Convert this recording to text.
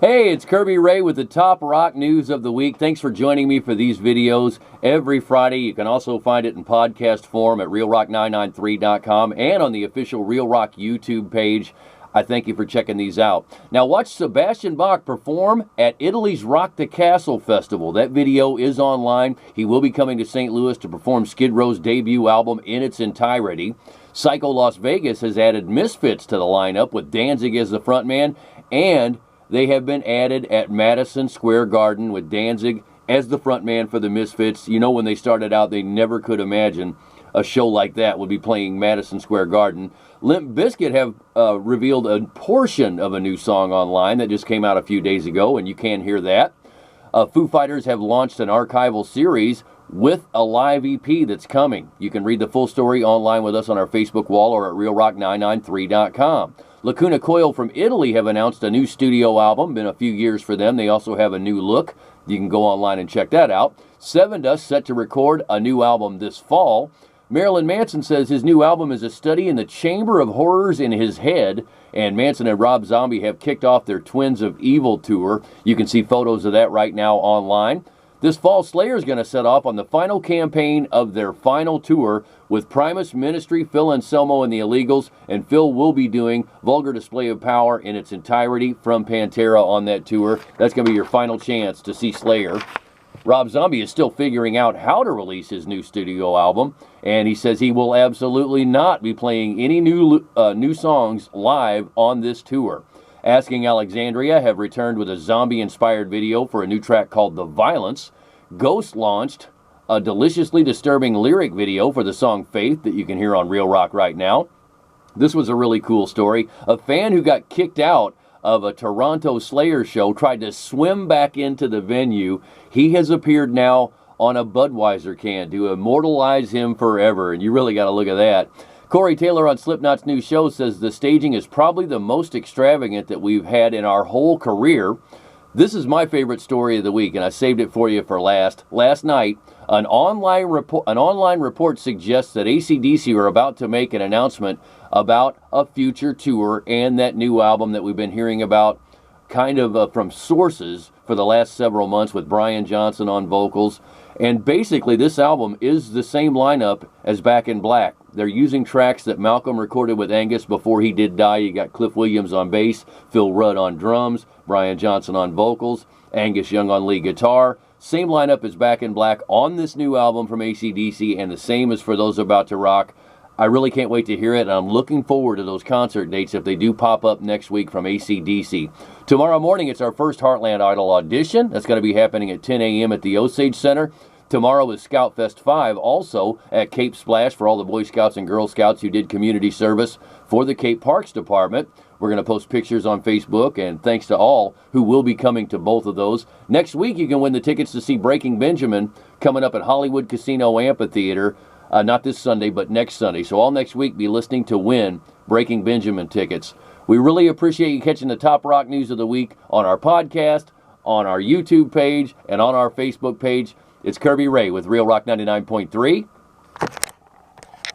Hey, it's Kirby Ray with the top rock news of the week. Thanks for joining me for these videos every Friday. You can also find it in podcast form at realrock993.com and on the official Real Rock YouTube page. I thank you for checking these out. Now watch Sebastian Bach perform at Italy's Rock the Castle Festival. That video is online. He will be coming to St. Louis to perform Skid Row's debut album in its entirety. Psycho Las Vegas has added Misfits to the lineup with Danzig as the frontman, and they have been added at Madison Square Garden with Danzig as the frontman for the Misfits. You know, when they started out, they never could imagine a show like that would be playing Madison Square Garden. Limp Bizkit have revealed a portion of a new song online that just came out a few days ago, and you can hear that. Foo Fighters have launched an archival series with a live EP that's coming. You can read the full story online with us on our Facebook wall or at realrock993.com. Lacuna Coil from Italy have announced a new studio album. Been a few years for them. They also have a new look. You can go online and check that out. Seven Dust set to record a new album this fall. Marilyn Manson says his new album is a study in the chamber of horrors in his head, and Manson and Rob Zombie have kicked off their Twins of Evil tour. You can see photos of that right now online. This fall, Slayer is going to set off on the final campaign of their final tour with Primus, Ministry, Phil Anselmo, and the Illegals, and Phil will be doing Vulgar Display of Power in its entirety from Pantera on that tour. That's going to be your final chance to see Slayer. Rob Zombie is still figuring out how to release his new studio album, and he says he will absolutely not be playing any new songs live on this tour. Asking Alexandria have returned with a zombie-inspired video for a new track called The Violence. Ghost launched a deliciously disturbing lyric video for the song Faith that you can hear on Real Rock right now. This was a really cool story. A fan who got kicked out of a Toronto Slayer show tried to swim back into the venue. He has appeared now on a Budweiser can to immortalize him forever, and you really got to look at that. Corey Taylor on Slipknot's new show says the staging is probably the most extravagant that we've had in our whole career. This is my favorite story of the week, and I saved it for you for last. Last night, an online report suggests that ACDC are about to make an announcement about a future tour and that new album that we've been hearing about kind of from sources for the last several months with Brian Johnson on vocals. And basically, this album is the same lineup as Back in Black. They're using tracks that Malcolm recorded with Angus before he did die. You got Cliff Williams on bass, Phil Rudd on drums, Brian Johnson on vocals, Angus Young on lead guitar. Same lineup as Back in Black on this new album from AC/DC, and the same as for those about to rock. I really can't wait to hear it, and I'm looking forward to those concert dates if they do pop up next week from AC/DC. Tomorrow morning, it's our first Heartland Idol audition. That's going to be happening at 10 a.m. at the Osage Center. Tomorrow is Scout Fest 5, also at Cape Splash for all the Boy Scouts and Girl Scouts who did community service for the Cape Parks Department. We're going to post pictures on Facebook, and thanks to all who will be coming to both of those. Next week, you can win the tickets to see Breaking Benjamin coming up at Hollywood Casino Amphitheater. Not this Sunday, but next Sunday. So all next week, be listening to win Breaking Benjamin tickets. We really appreciate you catching the top rock news of the week on our podcast, on our YouTube page, and on our Facebook page. It's Kirby Ray with Real Rock 99.3.